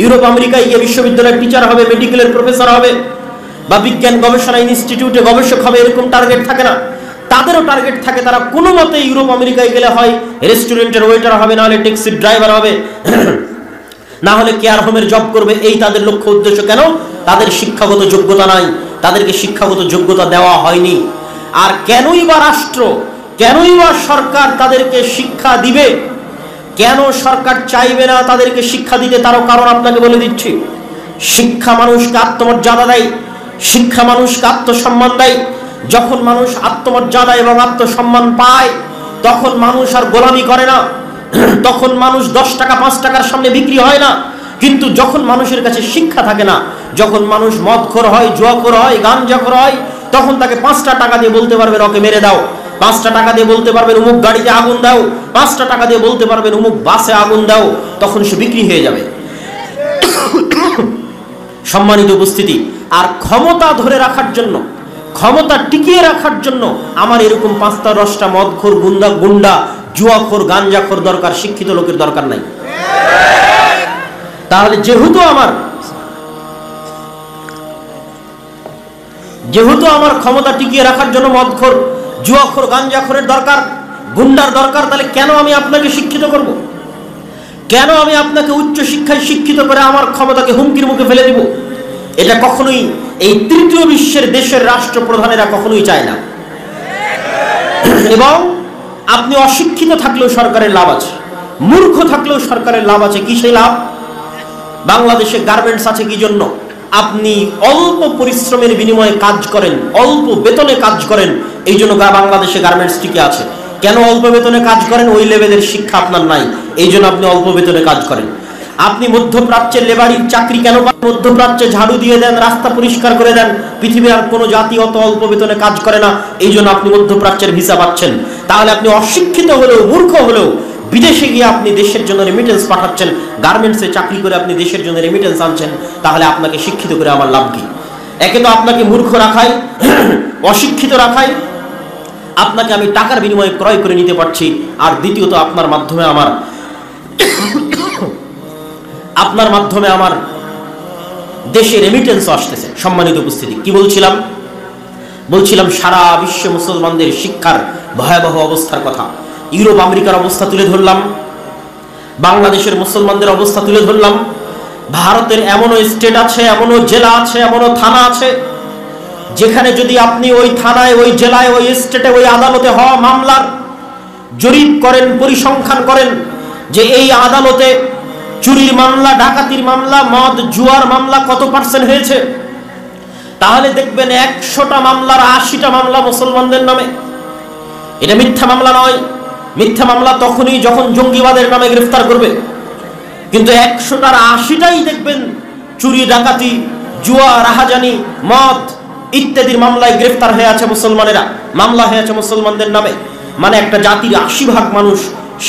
ইউরোপ আমেরিকায় গিয়ে বিশ্ববিদ্যালয়ের টিচার হবে, মেডিকেলের প্রফেসর হবে, বা বিজ্ঞান গবেষণা ইনস্টিটিউটে গবেষক হবে, এরকম টার্গেট থাকে না। তাদেরও টার্গেট থাকে তারা কোনো মতে ইউরোপ আমেরিকায় গেলে হয় রেস্টুরেন্টের ওয়েটার হবে, না হলে ট্যাক্সি ড্রাইভার হবে, না হলে কেয়ার হোমের জব করবে। এই তাদের লক্ষ্য উদ্দেশ্য। কেন? তাদের শিক্ষাগত যোগ্যতা নাই, তাদেরকে শিক্ষাগত যোগ্যতা দেওয়া হয়নি। আর কেনই বা রাষ্ট্র, কেনই বা সরকার তাদেরকে শিক্ষা দিবে? কেন সরকার চাইবে না তাদেরকে শিক্ষা দিতে? তারও কারণ আপনাকে বলে দিচ্ছি। শিক্ষা মানুষকে আত্মমর্যাদা দেয়, শিক্ষা মানুষকে আত্মসম্মান দেয়। যখন মানুষ আত্মমর্যাদা এবং আত্মসম্মান পায়, তখন মানুষ আর গোলামি করে না, তখন মানুষ 10 টাকা 5 টাকার সামনে বিক্রি হয় না। কিন্তু যখন মানুষের কাছে শিক্ষা থাকে না, যখন মানুষ মদখোর হয়, জুয়াখোর হয়, গাঞ্জাখোর হয়, তখন তাকে 5টা টাকা দিয়ে বলতে পারবে রকে মেরে দাও, 5টা টাকা দিয়ে বলতে পারবেন অমুক গাড়িতে আগুন দাও, 5টা টাকা দিয়ে বলতে পারবেন অমুক বাসে আগুন দাও, তখন সে বিক্রি হয়ে যাবে। সম্মানিত উপস্থিতি, আর ক্ষমতা ধরে রাখার জন্য, ক্ষমতা টিকিয়ে রাখার জন্য আমার এরকম 5টা 10টা মদখোর, গুন্ডা, জুয়াখোর, গাঞ্জাখোর দরকার, শিক্ষিত লোকের দরকার নাই। তাহলে যেহেতু আমার ক্ষমতা টিকিয়ে রাখার জন্য মদখোর, জুয়াখোর, গাঞ্জাখোরের দরকার, গুন্ডার দরকার, তাহলে কেন আমি আপনাকে শিক্ষিত করব? কেন আমি আপনাকে উচ্চ শিক্ষায় শিক্ষিত করে আমার ক্ষমতাকে হুমকির মুখে ফেলে দিব? এটা কখনোই এই তৃতীয় বিশ্বের দেশের রাষ্ট্রপ্রধানেরা কখনোই চায় না। এবং আপনি অশিক্ষিত থাকলেও সরকারের লাভ আছে, মূর্খ থাকলেও সরকারের লাভ আছে। কি সেই লাভ? বাংলাদেশে গার্মেন্টস আছে কি জন্য? আপনি অল্প পরিশ্রমের বিনিময়ে কাজ করেন, অল্প বেতনে কাজ করেন, এই জন্য বাংলাদেশে গার্মেন্টস টিকে আছে। কেন অল্প বেতনে কাজ করেন? ওই লেভেলের শিক্ষা আপনার নাই, এই জন্য আপনি অল্প বেতনে কাজ করেন। আপনি মধ্যপ্রাচ্যের লেবারির চাকরি কেন পান? মধ্যপ্রাচ্যে ঝাড়ু দিয়ে দেন, রাস্তা পরিষ্কার করে দেন। পৃথিবীর আর কোনো জাতি অত অল্প বেতনে কাজ করে না, এই জন্য আপনি মধ্যপ্রাচ্যের ভিসা পাচ্ছেন। তাহলে আপনি অশিক্ষিত হলেও, মূর্খ হলেও বিদেশে গিয়ে আপনি দেশের জন্য রেমিটেন্স পাঠাচ্ছেন, গার্মেন্টসে চাকরি করে আপনি দেশের জন্য রেমিটেন্স আনছেন, তাহলে আপনাকে শিক্ষিত করে আমার লাভ কি? একে তো আপনাকে মূর্খ রাখাই, অশিক্ষিত রাখাই, আপনাকে আমি টাকার বিনিময়ে ক্রয় করে নিতে পারছি, আর দ্বিতীয়ত আপনার মাধ্যমে আমার দেশে রেমিটেন্স আসতেছে। সম্মানিত উপস্থিতি, কি বলছিলাম সারা বিশ্বে মুসলমানদের শিক্ষার ভয়াবহ অবস্থার কথা। ইউরোপ আমেরিকার অবস্থা তুলে ধরলাম, বাংলাদেশের মুসলমানদের অবস্থা তুলে ধরলাম। ভারতের এমনও স্টেট আছে, এমনও জেলা আছে, এমনও থানা আছে, যেখানে যদি আপনি ওই থানায়, ওই জেলায়, ওই স্টেটে, ওই আদালতে হওয়া মামলার জরিপ করেন, পরিসংখ্যান করেন যে এই আদালতে চুরির মামলা, ডাকাতির মামলা, মদ জুয়ার মামলা কত % হয়েছে, তাহলে দেখবেন 100টা মামলার 80টা মামলা মুসলমানদের নামে। এটা মিথ্যা মামলা নয়। মিথ্যা মামলা তখনই যখন জঙ্গিবাদের নামে গ্রেফতার করবে, কিন্তু 100টার 80টাই দেখবেন চুরি, ডাকাতি, জুয়া, রাহাজানি, মদ ইত্যাদির মামলায় গ্রেফতার হয়ে আছে মুসলমানেরা, মামলা হয়ে আছে মুসলমানদের নামে। মানে একটা জাতির 80% মানুষ,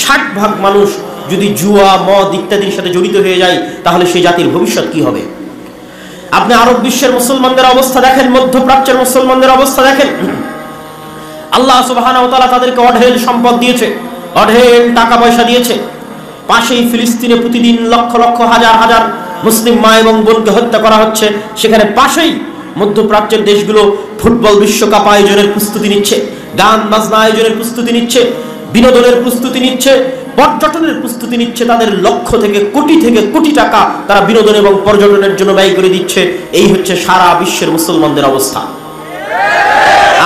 60% মানুষ যদি জুয়া, মদ ইত্যাদির সাথে জড়িত হয়ে যায়, তাহলে সেই জাতির ভবিষ্যৎ কি হবে? আপনি আরব বিশ্বের মুসলমানদের অবস্থা দেখেন, মধ্যপ্রাচ্যের মুসলমানদের অবস্থা দেখেন। আল্লাহ সুবহানাহু ওয়া তাআলা তাদেরকে অঢেল সম্পদ দিয়েছে, অঢেল টাকা পয়সা দিয়েছে। পাশেই ফিলিস্তিনে প্রতিদিন লক্ষ লক্ষ, হাজার হাজার মুসলিম মা এবং বোনকে হত্যা করা হচ্ছে। সেখানে পাশেই মধ্যপ্রাচ্যের দেশগুলো ফুটবল বিশ্বকাপ আয়োজনের প্রস্তুতি নিচ্ছে, গান বাজনা আয়োজনের প্রস্তুতি নিচ্ছে, বিনোদনের প্রস্তুতি নিচ্ছে, পর্যটনের প্রস্তুতি নিচ্ছে। তাদের লক্ষ থেকে কোটি টাকা তারা বিনোদন এবং পর্যটনের জন্য ব্যয় করে দিচ্ছে। এই হচ্ছে সারা বিশ্বের মুসলমানদের অবস্থা।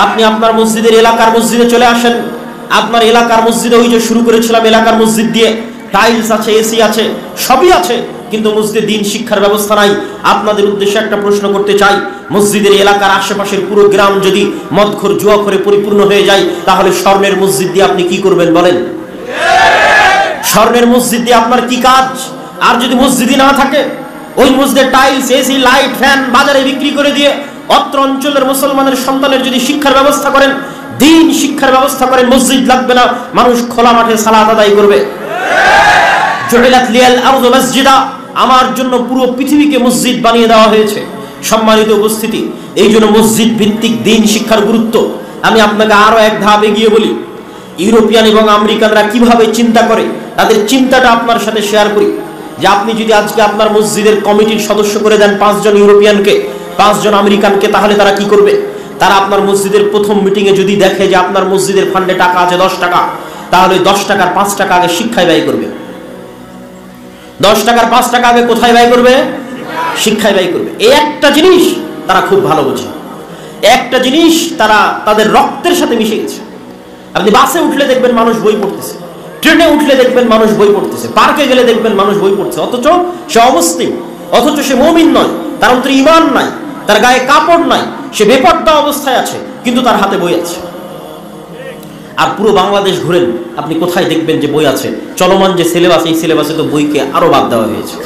আপনি আপনার মসজিদের, এলাকার মসজিদে চলে আসেন। আপনার এলাকার মসজিদে ওই যে শুরু করেছিলাম, এলাকার মসজিদ দিয়ে টাইলস আছে, এসি আছে, সবই আছে, কিন্তু মসজিদে দ্বীন শিক্ষার ব্যবস্থা নাই। আপনাদের উদ্দেশ্যে একটা প্রশ্ন করতে চাই, মসজিদের এলাকার আশেপাশের পুরো গ্রাম যদি মদখোর, জুয়াখোরে পরিপূর্ণ হয়ে যায়, তাহলে স্বর্ণের মসজিদ দিয়ে আপনি কি করবেন বলেন? স্বর্ণের মসজিদ দিয়ে আপনার কি কাজ? আর যদি মসজিদই না থাকে, ওই মসজিদে টাইলস, এসি, লাইট, ফ্যান বাজারে বিক্রি করে দিয়ে অত্র অঞ্চলের মুসলমানের সন্তানের যদি শিক্ষার ব্যবস্থা করেন, দ্বীন শিক্ষার ব্যবস্থা করেন, মসজিদ লাগবে না, মানুষ খোলা মাঠে সালাত আদায় করবে। জুইলাত লিয়াল আরদু মাসজিদা, আমার জন্য পুরো পৃথিবীকে মসজিদ বানিয়ে দেওয়া হয়েছে। সম্মানিত উপস্থিতি, এই জন্য মসজিদ ভিত্তিক দ্বীন শিক্ষার গুরুত্ব আমি আপনাকে আরো এক ধাপ এগিয়ে বলি। ইউরোপিয়ান এবং আমেরিকানরা কিভাবে চিন্তা করে, তাদের চিন্তাটা আপনার সাথে শেয়ার করি। যে আপনি যদি আজকে আপনার মসজিদের কমিটির সদস্য করে দেন 5 জন ইউরোপিয়ানকে, 5 জন আমেরিকানকে, তাহলে তারা কি করবে? তারা আপনার মসজিদের প্রথম মিটিংয়ে যদি দেখে যে আপনার মসজিদের ফান্ডে টাকা আছে 10 টাকা, তাহলে 10 টাকার 5 টাকা আগে শিক্ষায় ব্যয় করবে। 10 টাকার 5 টাকা আগে কোথায় ব্যয় করবে? শিক্ষায় ব্যয় করবে। এই একটা জিনিস তারা খুব ভালো বোঝে, একটা জিনিস তারা তাদের রক্তের সাথে মিশে গেছে। আপনি বাসে উঠলে দেখবেন মানুষ বই পড়তেছে, ট্রেনে উঠলে দেখবেন মানুষ বই পড়তেছে, পার্কে গেলে দেখবেন মানুষ বই পড়ছে, অথচ সে অমুসলিম, অথচ সে মুমিন নয়, তার অন্তরে ঈমান নাই, তার গায়ে কাপড় নাই, সে বেপরদা অবস্থায় আছে, কিন্তু তার হাতে বই আছে। আর পুরো বাংলাদেশ ঘুরেন, আপনি কোথায় দেখবেন যে বই আছে? চলমান যে সিলেবাস, এই সিলেবাসে তো বইকে আরো বাদ দেওয়া হয়েছে।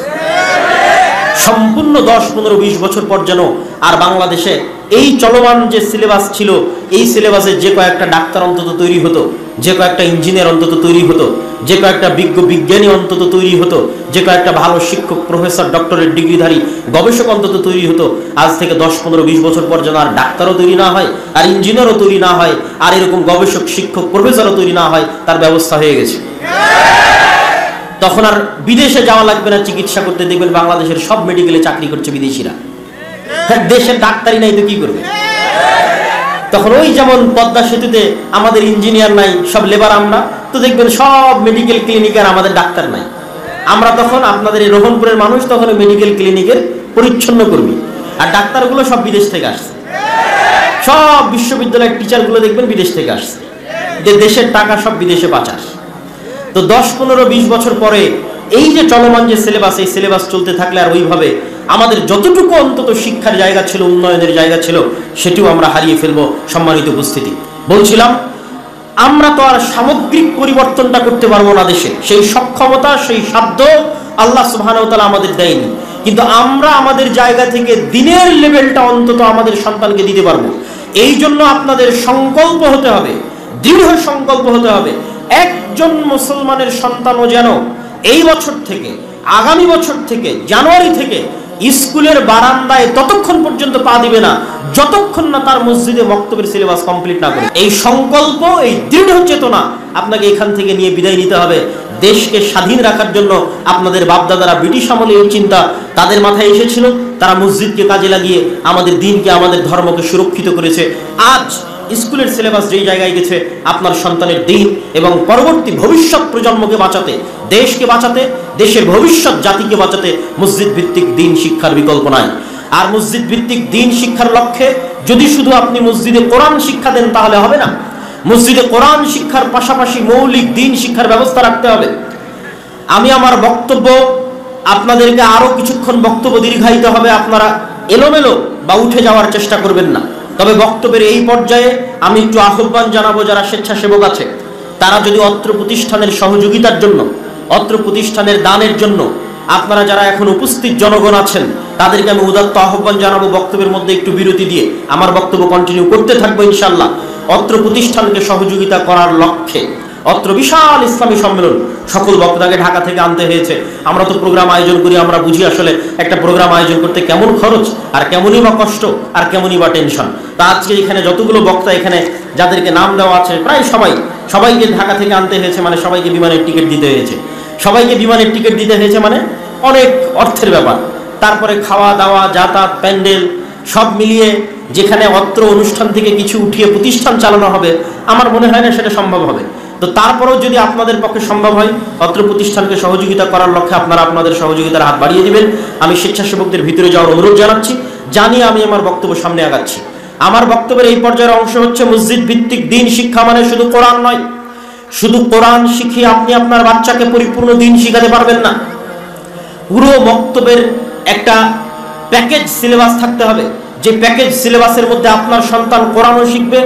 সম্পূর্ণ 10, 15, 20 বছর পর যেন আর বাংলাদেশে এই চলমান যে সিলেবাস ছিল, এই সিলেবাসে যে কয়েকটা ডাক্তার অন্তত তৈরি হতো, যে কয়েকটা ইঞ্জিনিয়ার অন্তত তৈরি হতো, যে কয়েকটা বিজ্ঞানী অন্তত তৈরি হতো, যে কয়েকটা ভালো শিক্ষক, প্রফেসর, ডক্টরেট ডিগ্রিধারী গবেষক অন্তত তৈরি হতো, আজ থেকে 10, 15, 20 বছর পর যেন আর ডাক্তারও তৈরি না হয়, আর ইঞ্জিনিয়ারও তৈরি না হয়, আর এরকম গবেষক, শিক্ষক, প্রফেসরও তৈরি না হয়, তার ব্যবস্থা হয়ে গেছে। তখন আর বিদেশে যাওয়া লাগবে না চিকিৎসা করতে। দেখবেন বাংলাদেশের সব মেডিকেলে চাকরি করছে বিদেশিরা। দেশের ডাক্তারই নাই তো কি করবে? তখন ওই যেমন পদ্মা সেতুতে আমাদের ইঞ্জিনিয়ার নাই, সব লেবার আমরা, তো দেখবেন সব মেডিকেল ক্লিনিকের আমাদের ডাক্তার নাই। আমরা তখন আপনাদের এই রোহনপুরের মানুষ তখন মেডিকেল ক্লিনিকের পরিচ্ছন্ন কর্মী, আর ডাক্তারগুলো সব বিদেশ থেকে আসছে। সব বিশ্ববিদ্যালয়ের টিচারগুলো দেখবেন বিদেশ থেকে আসছে, যে দেশের টাকা সব বিদেশে পাচার। তো 10, 15, 20 বছর পরে এই যে চলমান যে সিলেবাস, এই সিলেবাস চলতে থাকলে আর ওইভাবে আমাদের যতটুকু অন্তত শিক্ষার জায়গা ছিল, উন্নয়নের জায়গা ছিল, সেটিও আমরা হারিয়ে ফেলবো। সম্মানিত উপস্থিতি, বলছিলাম আমরা তো আর সামগ্রিক পরিবর্তনটা করতে পারবো না দেশে, সেই সক্ষমতা, সেই সাধ্য আল্লাহ সুবহানাহু ওয়া তাআলা আমাদের দেয়নি, কিন্তু আমরা আমাদের জায়গা থেকে দিনের লেভেলটা অন্তত আমাদের সন্তানকে দিতে পারবো। এই জন্য আপনাদের সংকল্প হতে হবে, দৃঢ় সংকল্প হতে হবে। একজন মুসলমানের সন্তানও যেন এই বছর থেকে, আগামী বছর থেকে, জানুয়ারি থেকে স্কুলের বারান্দায় ততক্ষণ পর্যন্ত পা দিবে না যতক্ষণ না তার মসজিদে মক্তবের সিলেবাস কমপ্লিট না করে। এই সংকল্প, এই দৃঢ় চেতনা আপনাকে এখান থেকে নিয়ে বিদায় নিতে হবে। দেশকে স্বাধীন রাখার জন্য আপনাদের বাপদাদারা ব্রিটিশ আমলে এই চিন্তা তাদের মাথায় এসেছিল, তারা মসজিদকে কাজে লাগিয়ে আমাদের দিনকে, আমাদের ধর্মকে সুরক্ষিত করেছে। আজ স্কুলের সিলেবাস যেই জায়গায় গেছে, আপনার সন্তানের দিন এবং পরবর্তী ভবিষ্যৎ প্রজন্মকে বাঁচাতে, দেশকে বাঁচাতে, দেশের ভবিষ্যৎ জাতিকে বাঁচাতে মসজিদ ভিত্তিক দিন শিক্ষার বিকল্প নাই। আর মসজিদ ভিত্তিক দিন শিক্ষার লক্ষ্যে যদি শুধু আপনি মসজিদে কোরআন শিক্ষা দেন তাহলে হবে না। মসজিদে কোরআন শিক্ষার পাশাপাশি মৌলিক দিন শিক্ষার ব্যবস্থা রাখতে হবে। আমি আমার বক্তব্য, আপনাদেরকে আরো কিছুক্ষণ বক্তব্য দীর্ঘায়িত হবে, আপনারা এলোমেলো বা উঠে যাওয়ার চেষ্টা করবেন না। তবে বক্তব্যের এই পর্যায়ে আমি একটু আহ্বান জানাবো, যারা স্বেচ্ছাসেবক আছে তারা যদি অত্র প্রতিষ্ঠানের সহযোগিতার জন্য, অত্র প্রতিষ্ঠানের দানের জন্য, আপনারা যারা এখন উপস্থিত জনগণ আছেন তাদেরকে আমি উদাত্ত আহ্বান জানাবো, বক্তব্যের মধ্যে একটু বিরতি দিয়ে আমার বক্তব্য কন্টিনিউ করতে থাকবো ইনশাআল্লাহ। অত্র প্রতিষ্ঠানকে সহযোগিতা করার লক্ষ্যে অত্র বিশাল ইসলামী সম্মেলন সকল বক্তাকে ঢাকা থেকে আনতে হয়েছে। আমরা তো প্রোগ্রাম আয়োজন করি, আমরা বুঝি আসলে একটা প্রোগ্রাম আয়োজন করতে কেমন খরচ, আর কেমনই বা কষ্ট, আর কেমনই বা টেনশন। তা আজকে এখানে যতগুলো বক্তা এখানে যাদেরকে নাম দেওয়া আছে প্রায় সবাইকে ঢাকা থেকে আনতে হয়েছে, মানে সবাইকে বিমানের টিকিট দিতে হয়েছে। সবাইকে বিমানের টিকিট দিতে হয়েছে মানে অনেক অর্থের ব্যাপার। তারপরে খাওয়া দাওয়া, যাতায়াত, প্যান্ডেল সব মিলিয়ে যেখানে অত্র অনুষ্ঠান থেকে কিছু উঠিয়ে প্রতিষ্ঠান চালানো হবে, আমার মনে হয় না সেটা সম্ভব হবে। তো তারপরেও যদি আপনাদের পক্ষে সম্ভব হয় অত্র প্রতিষ্ঠানকে সহযোগিতা করার লক্ষ্যে আপনারা আপনাদের সহযোগিতার হাত বাড়িয়ে দিবেন। আমি স্বেচ্ছাসেবকদের ভিতরে যাওয়ার অনুরোধ জানাচ্ছি, জানিয়ে আমি আমার বক্তব্য সামনে আগাচ্ছি। আমার বক্তব্যের এই পর্যায়ের অংশ হচ্ছে মসজিদ ভিত্তিক দিন শিক্ষা মানে শুধু কোরআন নয়। শুধু কোরআন শিখিয়ে আপনি আপনার বাচ্চাকে পরিপূর্ণ দিন শিখাতে পারবেন না। পুরো বক্তব্যের একটা প্যাকেজ সিলেবাস থাকতে হবে, যে প্যাকেজ সিলেবাসের মধ্যে আপনার সন্তান কোরআনও শিখবে,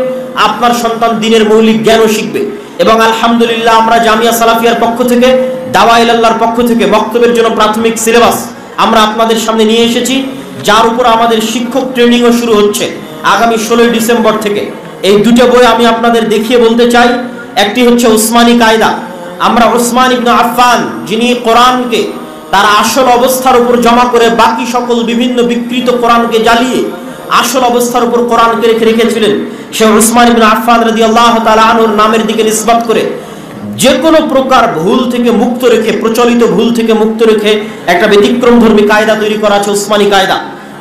আপনার সন্তান দিনের মৌলিক জ্ঞানও শিখবে। এবং আলহামদুলিল্লাহ আমরা জামিয়া সালাফিয়ার পক্ষ থেকে, দাওয়া ইলাল্লাহর পক্ষ থেকে বক্তব্যের জন্য প্রাথমিক সিলেবাস আমরা আপনাদের সামনে নিয়ে এসেছি, যার উপর আমাদের শিক্ষক ট্রেনিংও শুরু হচ্ছে আগামী 16 ডিসেম্বর থেকে। এই দুটো বই আমি আপনাদের দেখিয়ে বলতে চাই। একটি হচ্ছে উসমানী কায়দা। আমরা উসমান ইবনে আফফান, যিনি কোরআনকে তার আসল অবস্থার উপর জমা করে বাকি সকল বিভিন্ন বিকৃত কোরআনকে জ্বালিয়ে আসল অবস্থার উপর কোরআনকে রেখেছিলেন, সে উসমান ইবনে আফফান রাদিয়াল্লাহু তাআলা আনহুর নামের দিকে নিসবত করে যে কোনো প্রকার ভুল থেকে মুক্ত রেখে, প্রচলিত ভুল থেকে মুক্ত রেখে একটা ব্যতিক্রমধর্মী কায়দা তৈরি করা আছে, উসমানী কায়দা।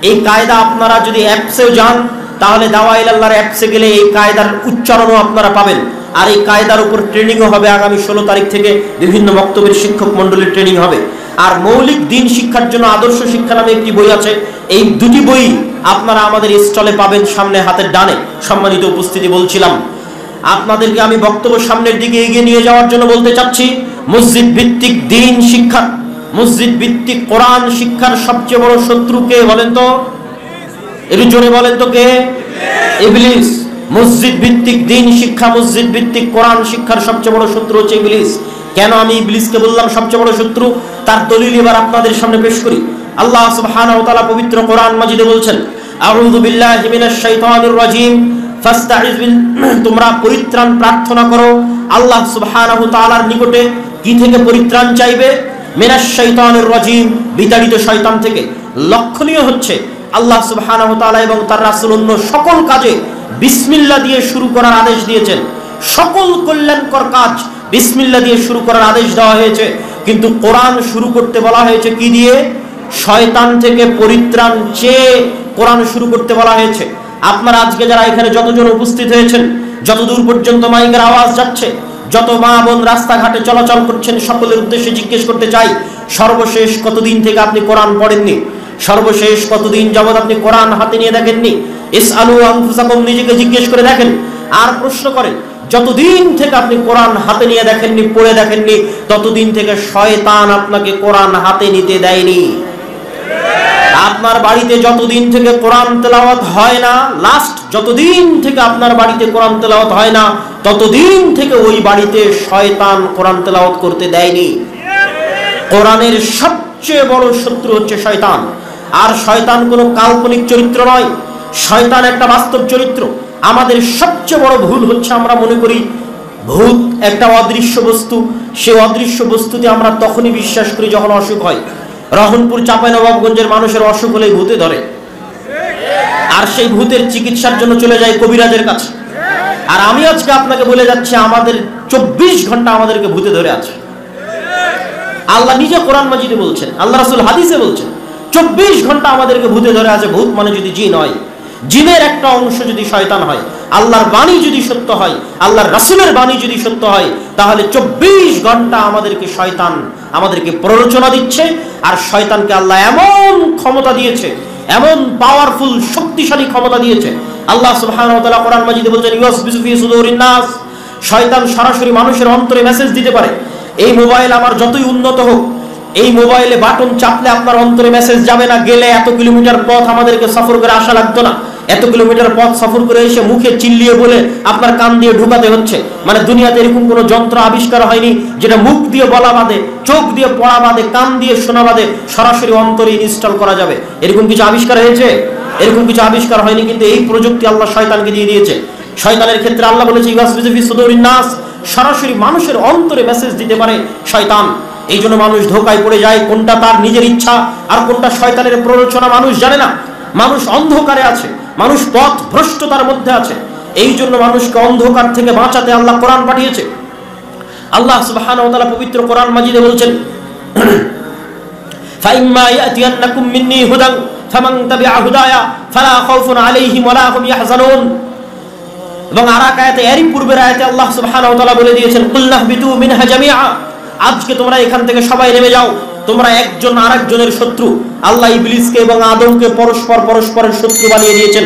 এই কায়দা আপনারা যদি অ্যাপসেও যান তাহলে দাওয়া ইলাল্লাহর অ্যাপসে গেলে এই কায়দার উচ্চারণও আপনারা পাবেন। আর এই কায়দার উপর ট্রেনিংও হবে আগামী 16 তারিখ থেকে, বিভিন্ন বক্তব্যের শিক্ষক মন্ডলীর ট্রেনিং হবে। আর মৌলিক দিন শিক্ষার জন্য আদর্শ শিক্ষা নামে একটি বই আছে। এই দুটি বই আপনারা আমাদের স্টলে পাবেন, সামনে হাতের ডানে। সম্মানিত উপস্থিতি, বলছিলাম আপনাদেরকে আমি বক্তব্য সামনের দিকে এগিয়ে নিয়ে যাওয়ার জন্য বলতে চাচ্ছি, মসজিদ ভিত্তিক দিন শিক্ষা, মসজিদ ভিত্তিক কোরআন শিক্ষার সবচেয়ে বড় শত্রু কে বলেন তো? একটু জোরে বলেন তো কে? ইবলিস। মসজিদ ভিত্তিক দিন শিক্ষা, মসজিদ ভিত্তিক কোরআন শিক্ষার সবচেয়ে বড় শত্রু হচ্ছে ইবলিস। কেন আমি ইবলিসকে বললাম সবচেয়ে বড় শত্রু, তার দলিল এবার আপনাদের সামনে পেশ করি। আল্লাহ সুবহানাহু ওয়া তাআলা পবিত্র কোরআন মাজিদে বলছেন, আউযু বিল্লাহি মিনাশ শাইতানির রাজীম ফাস্তাইজ বিল, তোমরা পরিত্রাণ প্রার্থনা করো আল্লাহ সুবহানাহু ওয়া তাআলার নিকটে। কি থেকে পরিত্রাণ চাইবে? মিনাশ শাইতানির রাজীম, বিতাড়িত শয়তান থেকে। লক্ষণীয় হচ্ছে আল্লাহ সুবহানাহু ওয়া তাআলা এবং তার রাসূল অন্য সকল কাজে বিসমিল্লাহ দিয়ে শুরু করার আদেশ দিয়েছেন। সকল কল্যাণকর কাজ বিসমিল্লাহ দিয়ে শুরু করার আদেশ দেওয়া হয়েছে, কিন্তু কোরআন শুরু করতে বলা হয়েছে কি দিয়ে? শয়তান থেকে পরিত্রাণ চেয়ে কোরআন শুরু করতে বলা হয়েছে। আপনারা আজকে যারা এখানে যতজন উপস্থিত হয়েছেন, যতদূর পর্যন্ত মাইকের আওয়াজ যাচ্ছে, যত মা বোন রাস্তাঘাটে চলাচল করছেন, সকলের উদ্দেশ্যে জিজ্ঞেস করতে চাই, সর্বশেষ কতদিন থেকে আপনি কোরআন পড়েননি? সর্বশেষ কতদিন যাবত আপনি কোরআন হাতে নিয়ে দেখেননি? ইসআলু আনফুসাকুম, নিজেকে জিজ্ঞেস করে দেখেন। আর প্রশ্ন করেন, যতদিন থেকে আপনি কোরআন হাতে নিয়ে দেখেননি, পড়ে দেখেননি, ততদিন থেকে শয়তান আপনাকে কোরআন হাতে নিতে দেয়নি। আপনার বাড়িতে যতদিন থেকে কোরআন তেলাওয়াত হয় না, লাস্ট যতদিন থেকে আপনার বাড়িতে কোরআন তেলাওয়াত হয় না, ততদিন থেকে ওই বাড়িতে শয়তান কোরআন তেলাওয়াত করতে দেয়নি। কোরআনের সবচেয়ে বড় শত্রু হচ্ছে শয়তান। আর শয়তান কোনো কাল্পনিক চরিত্র নয়, শয়তান একটা বাস্তব চরিত্র। আমাদের সবচেয়ে বড় ভুল হচ্ছে আমরা মনে করি ভূত একটা অদৃশ্য বস্তু, সে অদৃশ্য বস্তুতে আমরা তখনই বিশ্বাস করি যখন অসুখ হয়। রহনপুর চাঁপাইনবাবগঞ্জের মানুষের অসুখ হলে ভূতে ধরে, আর সেই ভূতের চিকিৎসার জন্য চলে যায় কবিরাজের কাছে। আর আমি আজকে আপনাকে বলে যাচ্ছি, আমাদের 24 ঘন্টা আমাদেরকে ভূতে ধরে আছে। আল্লাহ নিজে কোরআন মাজিদে বলছেন, আল্লাহ রাসূল হাদিসে বলছেন, 24 ঘন্টা আমাদেরকে ভূতে ধরে আছে। ভূত মানে যদি জিন হয়, জিনের একটা অংশ যদি শয়তান হয়, আল্লাহর বাণী যদি সত্য হয়, আল্লাহর রাসূলের বাণী যদি সত্য হয়, তাহলে 24 ঘন্টা আমাদেরকে শয়তান আমাদেরকে প্ররোচনা দিচ্ছে। আর শয়তানকে আল্লাহ এমন ক্ষমতা দিয়েছে, এমন পাওয়ারফুল শক্তিশালী ক্ষমতা দিয়েছে। আল্লাহ সুবহানাহু ওয়া তাআলা কোরআন মাজিদে বলছেন, ইউসবিসু ফি সুদুরিন নাস, শয়তান সরাসরি মানুষের অন্তরে মেসেজ দিতে পারে। এই মোবাইল আমার যতই উন্নত হোক, এই মোবাইলে বাটন চাপলে আপনার অন্তরে মেসেজ যাবে না। গেলে এত কিলোমিটার পথ আমাদেরকে সফর করে আসা লাগতো না, এত কিলোমিটার পথ সফর করে এসে মুখে চিল্লিয়ে বলে আপনার কান দিয়ে ঢুকাতে হচ্ছে। মানে দুনিয়াতে এরকম কোনো যন্ত্র আবিষ্কার হয়নি যেটা মুখ দিয়ে বলা বাদে, চোখ দিয়ে পড়া বাদে, কান দিয়ে শোনা বাদে সরাসরি অন্তরে ইনস্টল করা যাবে। এরকম কিছু আবিষ্কার হয়েছে? এরকম কিছু আবিষ্কার হয়নি, কিন্তু এই প্রযুক্তি আল্লাহ শয়তানকে দিয়ে দিয়েছে। শয়তানের ক্ষেত্রে আল্লাহ বলেছে, ইউসবিসু ফি সুদুরিন নাস, সরাসরি মানুষের অন্তরে মেসেজ দিতে পারে শয়তান। এই জন্য মানুষ ধোকায় পড়ে যায়, কোনটা তার নিজের ইচ্ছা আর কোনটা শয়তানের প্ররোচনা মানুষ জানে না। মানুষ অন্ধকারে আছে, মানুষ পথ ভ্রষ্টতার মধ্যে আছে। এই জন্য মানুষকে অন্ধকার থেকে বাঁচাতে আল্লাহ কোরআন পাঠিয়েছে। আল্লাহ সুবহানাহু ওয়া তাআলা পবিত্র কোরআন মাজিদে বলছেন, ফাইম্মা ইয়াতিয়ান্নাকুম মিন্নী হুদান ফামান তাবিআ হুদায়া ফালা খাউফুন আলাইহিম ওয়ালা হুম ইয়াহজানুন। এবং আর এক আয়াতে, এরই পূর্বের আয়াতে আল্লাহ সুবহানাহু ওয়া তাআলা বলে দিয়েছেন, কুল নাহবিতু মিনহা জামিআ, আজকে তোমরা এখান থেকে সবাই নেমে যাও, তোমরা একজন আরেকজনের শত্রু। আল্লাহ ইবলিসকে এবং আদমকে পরস্পরের শত্রু বানিয়ে দিয়েছেন।